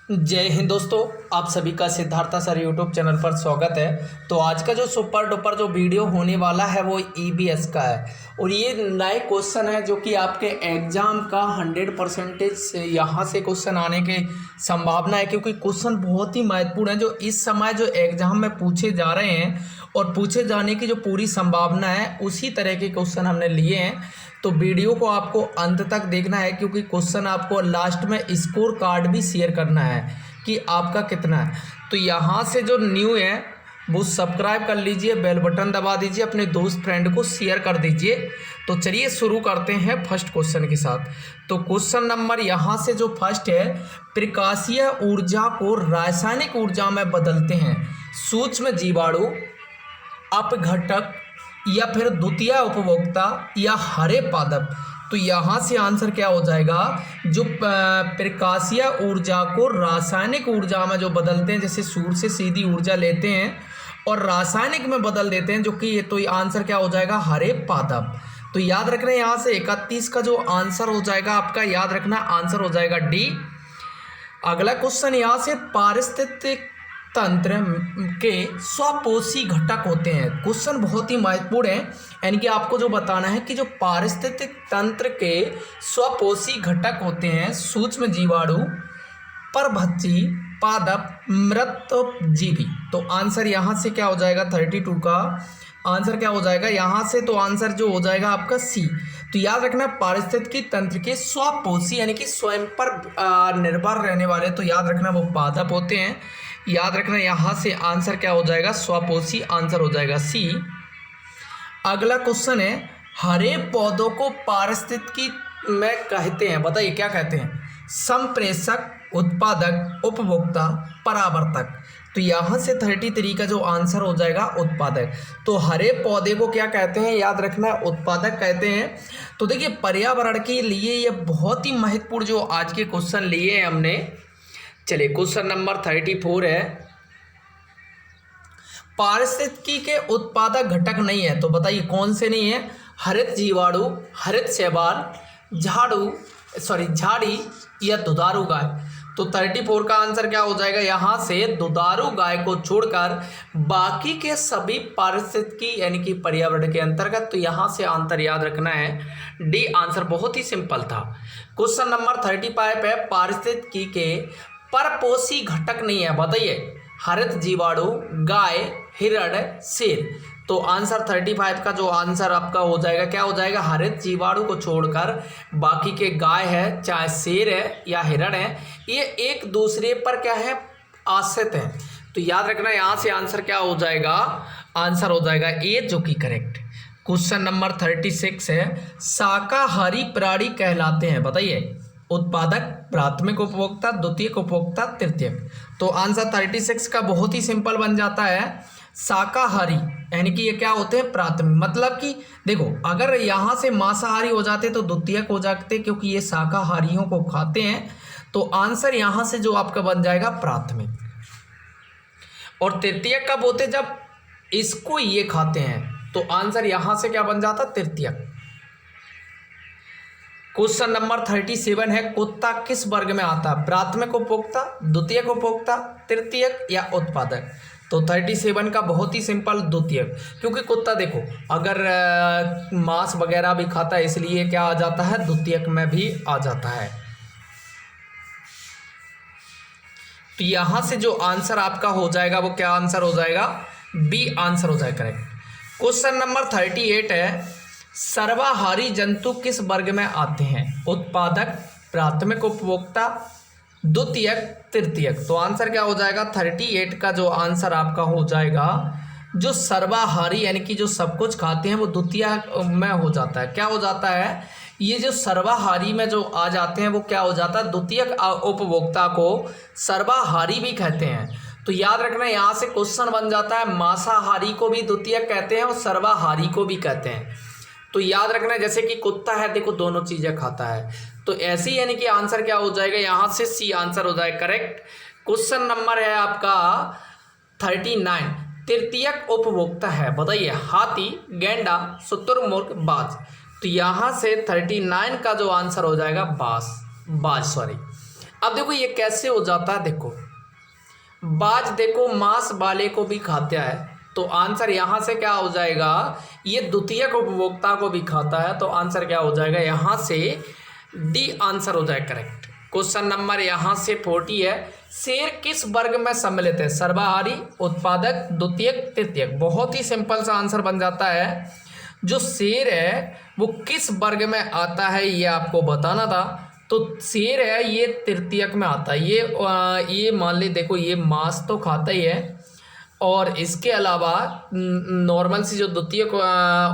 जय हिंद दोस्तों, आप सभी का सिद्धार्था सर यूट्यूब चैनल पर स्वागत है। तो आज का जो सुपर डुपर जो वीडियो होने वाला है वो ईबीएस का है और ये नए क्वेश्चन है जो कि आपके एग्जाम का 100% यहाँ से क्वेश्चन आने की संभावना है, क्योंकि क्वेश्चन बहुत ही महत्वपूर्ण है जो इस समय जो एग्जाम में पूछे जा रहे हैं और पूछे जाने की जो पूरी संभावना है उसी तरह के क्वेश्चन हमने लिए हैं। तो वीडियो को आपको अंत तक देखना है, क्योंकि क्वेश्चन आपको लास्ट में स्कोर कार्ड भी शेयर करना है कि आपका कितना है। तो यहाँ से जो न्यू है वो सब्सक्राइब कर लीजिए, बेल बटन दबा दीजिए, अपने दोस्त फ्रेंड को शेयर कर दीजिए। तो चलिए शुरू करते हैं फर्स्ट क्वेश्चन के साथ। तो क्वेश्चन नंबर यहाँ से जो फर्स्ट है, प्रकाशीय ऊर्जा को रासायनिक ऊर्जा में बदलते हैं सूक्ष्म जीवाणु, अपघटक या फिर द्वितीय उपभोक्ता या हरे पादप। तो यहाँ से आंसर क्या हो जाएगा, जो प्रकाशीय ऊर्जा को रासायनिक ऊर्जा में जो बदलते हैं, जैसे सूर्य से सीधी ऊर्जा लेते हैं और रासायनिक में बदल देते हैं, जो कि ये तो आंसर क्या हो जाएगा, हरे पादप। तो याद रखना यहाँ से 31 का जो आंसर हो जाएगा आपका, याद रखना आंसर हो जाएगा डी। अगला क्वेश्चन यहाँ से, पारिस्थितिक तंत्र के स्वपोषी घटक होते हैं। क्वेश्चन बहुत ही महत्वपूर्ण है, यानी कि आपको जो बताना है कि जो पारिस्थितिक तंत्र के स्वपोषी घटक होते हैं, सूक्ष्म जीवाणु, परभक्षी, पादप, मृतजीवी। तो आंसर यहाँ से क्या हो जाएगा, 32 का आंसर क्या हो जाएगा यहाँ से, तो आंसर जो हो जाएगा आपका सी। तो याद रखना पारिस्थितिकी तंत्र के स्वपोषी यानी कि स्वयं पर निर्भर रहने वाले, तो याद रखना वो पादप होते हैं। याद रखना यहाँ से आंसर क्या हो जाएगा, स्वपोषी, आंसर हो जाएगा सी। अगला क्वेश्चन है, हरे पौधों को पारिस्थितिकी में कहते हैं, बताइए क्या कहते हैं, संप्रेषक, उत्पादक, उपभोक्ता, परावर्तक। तो यहाँ से 33 का जो आंसर हो जाएगा उत्पादक। तो हरे पौधे को क्या कहते हैं, याद रखना उत्पादक कहते हैं। तो देखिए पर्यावरण के लिए ये बहुत ही महत्वपूर्ण जो आज के क्वेश्चन लिए हैं हमने। चलिए क्वेश्चन नंबर 34 है, पारिस्थितिकी के उत्पादक घटक नहीं है, तो बताइए कौन से नहीं है, हरित जीवाणु, हरित शैवाल, झाड़ी या दुधारू गाय। तो 34 का आंसर क्या हो जाएगा, यहाँ से दुधारू गाय को छोड़कर बाकी के सभी पारिस्थितिकी यानी कि पर्यावरण के अंतर्गत। तो यहाँ से आंसर याद रखना है डी, आंसर बहुत ही सिंपल था। क्वेश्चन नंबर 35 है, पारिस्थितिकी के परपोषी घटक नहीं है, बताइए, हरित जीवाणु, गाय, हिरण, शेर। तो आंसर 35 का जो आंसर आपका हो जाएगा क्या हो जाएगा, हरित जीवाणु को छोड़कर बाकी के गाय है, चाहे शेर है या हिरण है, ये एक दूसरे पर क्या है, आश्रित है। तो याद रखना यहाँ से आंसर क्या हो जाएगा, आंसर हो जाएगा ए, जो कि करेक्ट। क्वेश्चन नंबर 36 है, शाकाहारी प्राणी कहलाते हैं, बताइए, उत्पादक, प्राथमिक उपभोक्ता, द्वितीयक उपभोक्ता, तृतीयक। तो आंसर 36 का बहुत ही सिंपल बन जाता है, शाकाहारी यानी कि ये क्या होते हैं, प्राथमिक। मतलब कि देखो अगर यहाँ से मांसाहारी हो जाते तो द्वितीयक हो जाते, क्योंकि ये शाकाहारियों को खाते हैं। तो आंसर यहाँ से जो आपका बन जाएगा प्राथमिक। और तृतीयक कब होते, जब इसको ये खाते हैं। तो आंसर यहाँ से क्या बन जाता, तृतीयक। क्वेश्चन नंबर 37 है, कुत्ता किस वर्ग में आता है, प्राथमिक उपभोक्ता, द्वितीयक उपभोक्ता, तृतीयक या उत्पादक। तो 37 का बहुत ही सिंपल, द्वितीयक, क्योंकि कुत्ता देखो अगर मांस वगैरह भी खाता है, इसलिए क्या आ जाता है, द्वितीयक में भी आ जाता है। तो यहां से जो आंसर आपका हो जाएगा वो क्या आंसर हो जाएगा, बी आंसर हो जाएगा करेक्ट। क्वेश्चन नंबर 38 है, सर्वाहारी जंतु किस वर्ग में आते हैं, उत्पादक, प्राथमिक उपभोक्ता, द्वितीयक, तृतीयक। तो आंसर क्या हो जाएगा, 38 का जो आंसर आपका हो जाएगा, जो सर्वाहारी यानी कि जो सब कुछ खाते हैं वो द्वितीयक में हो जाता है। क्या हो जाता है, ये जो सर्वाहारी में जो आ जाते हैं वो क्या हो जाता है, द्वितीयक उपभोक्ता को सर्वाहारी भी कहते हैं। तो याद रखना यहाँ से क्वेश्चन बन जाता है, मांसाहारी को भी द्वितीयक कहते हैं और सर्वाहारी को भी कहते हैं। तो याद रखना जैसे कि कुत्ता है, देखो दोनों चीजें खाता है, तो ऐसे ही यानी कि आंसर क्या हो जाएगा, यहाँ से सी आंसर हो जाएगा करेक्ट। क्वेश्चन नंबर है आपका 39, तृतीयक उपभोक्ता है, बताइए, हाथी, गेंडा, शुतुरमुर्ग, बाज। तो यहाँ से 39 का जो आंसर हो जाएगा बाज। अब देखो ये कैसे हो जाता है, देखो बाज देखो मांस वाले को भी खाता है, तो आंसर यहां से क्या हो जाएगा, ये द्वितीयक उपभोक्ता को भी खाता है, तो आंसर क्या हो जाएगा यहां से डी आंसर हो जाएगा करेक्ट। क्वेश्चन नंबर यहां से 40 है, शेर किस वर्ग में सम्मिलित है, सर्वाहारी, उत्पादक, द्वितीयक, तृतीयक। बहुत ही सिंपल सा आंसर बन जाता है, जो शेर है वो किस वर्ग में आता है ये आपको बताना था। तो शेर है ये तृतीयक में आता है, ये मान ली देखो ये मांस तो खाता ही है, और इसके अलावा नॉर्मल सी जो द्वितीयक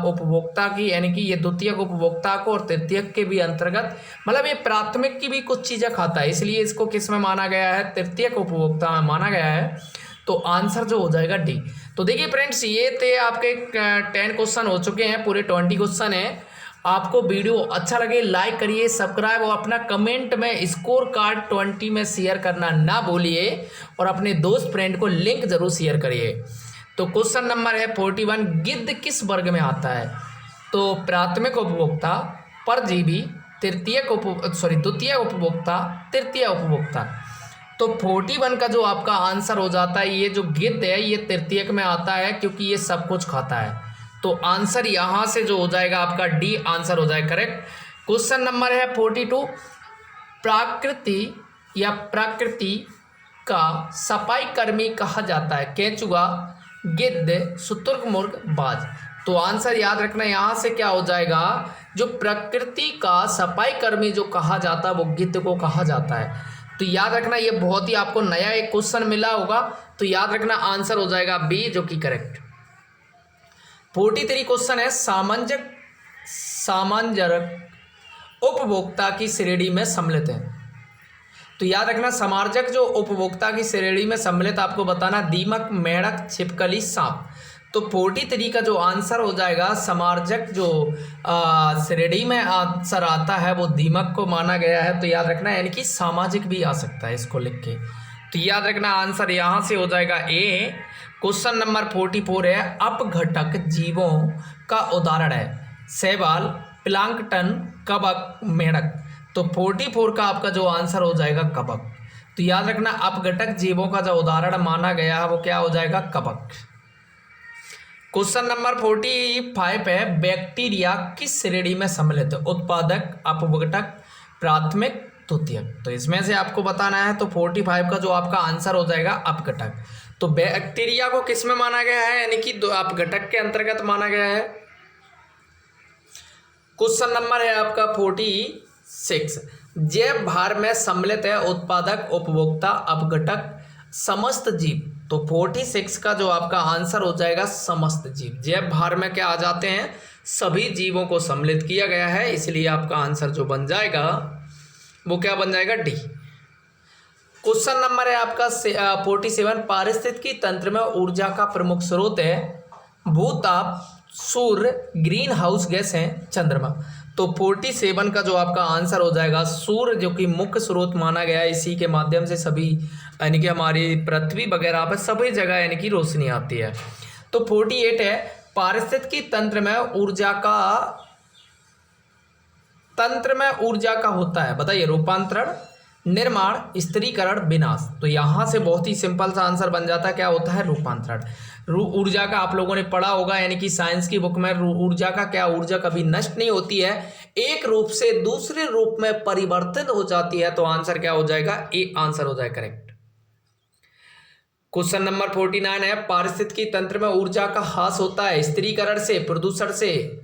उपभोक्ता की, यानी कि ये द्वितीयक उपभोक्ता को और तृतीयक के भी अंतर्गत, मतलब ये प्राथमिक की भी कुछ चीज़ें खाता है, इसलिए इसको किस में माना गया है, तृतीयक उपभोक्ता में माना गया है। तो आंसर जो हो जाएगा डी। तो देखिए फ्रेंड्स ये थे आपके 10 क्वेश्चन हो चुके हैं, पूरे 20 क्वेश्चन हैं। आपको वीडियो अच्छा लगे लाइक करिए, सब्सक्राइब और अपना कमेंट में स्कोर कार्ड 20 में शेयर करना ना भूलिए, और अपने दोस्त फ्रेंड को लिंक जरूर शेयर करिए। तो क्वेश्चन नंबर है 41, गिद्ध किस वर्ग में आता है, तो प्राथमिक उपभोक्ता, परजीवी, द्वितीयक उपभोक्ता, तृतीय उपभोक्ता। तो 41 का जो आपका आंसर हो जाता है, ये जो गिद्ध है ये तृतीयक में आता है, क्योंकि ये सब कुछ खाता है। तो आंसर यहां से जो हो जाएगा आपका डी आंसर हो जाएगा करेक्ट। क्वेश्चन नंबर है 42, प्रकृति का सफाई कर्मी कहा जाता है, केंचुआ, गिद्ध, शुतुरमुर्ग, बाज। तो आंसर याद रखना यहां से क्या हो जाएगा, जो प्रकृति का सफाई कर्मी जो कहा जाता है वो गिद्ध को कहा जाता है। तो याद रखना ये बहुत ही आपको नया एक क्वेश्चन मिला होगा, तो याद रखना आंसर हो जाएगा बी जो कि करेक्ट। 43 क्वेश्चन है, सामंजरक उपभोक्ता की श्रेणी में सम्मिलित है। तो याद रखना समार्जक जो उपभोक्ता की श्रेणी में सम्मिलित आपको बताना, दीमक, मेंढक, छिपकली, सांप। तो 43 का जो आंसर हो जाएगा, समार्जक जो श्रेणी में आंसर आता है वो दीमक को माना गया है। तो याद रखना, यानी कि सामाजिक भी आ सकता है इसको लिख के। तो याद रखना आंसर यहाँ से हो जाएगा ए। क्वेश्चन नंबर 44 है, अपघटक जीवों का उदाहरण है, शैवाल, प्लांकटन, कवक, मेंढक। तो 44 का आपका जो आंसर हो जाएगा कवक। तो याद रखना अपघटक जीवों का जो उदाहरण माना गया है वो क्या हो जाएगा, कवक। क्वेश्चन नंबर 45 है, बैक्टीरिया किस श्रेणी में सम्मिलित है, उत्पादक, अपघटक, प्राथमिक, द्वितीयक। तो इसमें से आपको बताना है, तो 45 का जो आपका आंसर हो जाएगा अपघटक। तो बैक्टीरिया को किस में माना गया है, यानी कि अपघटक के अंतर्गत माना गया है। क्वेश्चन नंबर है आपका 46, जैव भार में सम्मिलित है, उत्पादक, उपभोक्ता, अपघटक, समस्त जीव। तो 46 का जो आपका आंसर हो जाएगा समस्त जीव। जैव भार में क्या आ जाते हैं, सभी जीवों को सम्मिलित किया गया है, इसलिए आपका आंसर जो बन जाएगा वो क्या बन जाएगा, डी। क्वेश्चन नंबर है आपका 47, पारिस्थितिकी तंत्र में ऊर्जा का प्रमुख स्रोत है, भूताप, सूर्य, ग्रीन हाउस गैस है, चंद्रमा। तो 47 का जो आपका आंसर हो जाएगा सूर्य, जो कि मुख्य स्रोत माना गया है, इसी के माध्यम से सभी यानी कि हमारी पृथ्वी वगैरह पर सभी जगह यानी कि रोशनी आती है। तो 48 है, पारिस्थितिकी तंत्र में ऊर्जा का होता है, बताइए, रूपांतरण, निर्माण, स्थिरीकरण, विनाश। तो यहां से बहुत ही सिंपल सा आंसर बन जाता है, क्या होता है, रूपांतरण। ऊर्जा का आप लोगों ने पढ़ा होगा, यानी कि साइंस की बुक में, ऊर्जा का क्या, ऊर्जा कभी नष्ट नहीं होती है, एक रूप से दूसरे रूप में परिवर्तित हो जाती है। तो आंसर क्या हो जाएगा, ए आंसर हो जाएगा करेक्ट। क्वेश्चन नंबर 49 है, पारिस्थितिकी तंत्र में ऊर्जा का ह्रास होता है, स्थिरीकरण से, प्रदूषण से,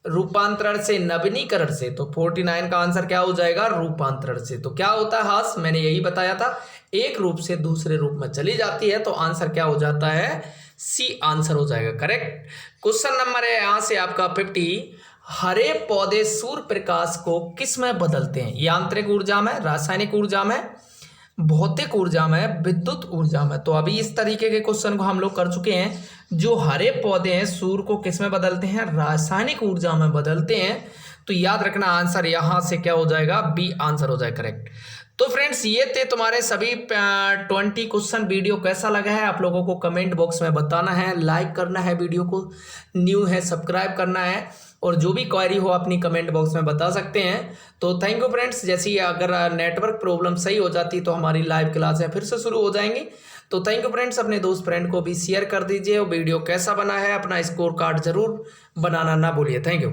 रूपांतरण से, नवीनीकरण से। तो 49 का आंसर क्या हो जाएगा, रूपांतरण से। तो क्या होता है ह्रास, मैंने यही बताया था, एक रूप से दूसरे रूप में चली जाती है। तो आंसर क्या हो जाता है, सी आंसर हो जाएगा करेक्ट। क्वेश्चन नंबर है यहां से आपका 50, हरे पौधे सूर्य प्रकाश को किस में बदलते हैं, यांत्रिक ऊर्जा में, रासायनिक ऊर्जा में, भौतिक ऊर्जा में, विद्युत ऊर्जा में। तो अभी इस तरीके के क्वेश्चन को हम लोग कर चुके हैं। जो हरे पौधे हैं सूर्य को किस में बदलते हैं, रासायनिक ऊर्जा में बदलते हैं। तो याद रखना आंसर यहां से क्या हो जाएगा, बी आंसर हो जाएगा करेक्ट। तो फ्रेंड्स ये थे तुम्हारे सभी 20 क्वेश्चन। वीडियो कैसा लगा है आप लोगों को कमेंट बॉक्स में बताना है, लाइक करना है, वीडियो को न्यू है सब्सक्राइब करना है, और जो भी क्वेरी हो अपनी कमेंट बॉक्स में बता सकते हैं। तो थैंक यू फ्रेंड्स। जैसे ही अगर नेटवर्क प्रॉब्लम सही हो जाती तो हमारी लाइव क्लासें फिर से शुरू हो जाएंगी। तो थैंक यू फ्रेंड्स, अपने दोस्त फ्रेंड को भी शेयर कर दीजिए और वीडियो कैसा बना है अपना स्कोर कार्ड जरूर बनाना ना भूलिए। Thank you.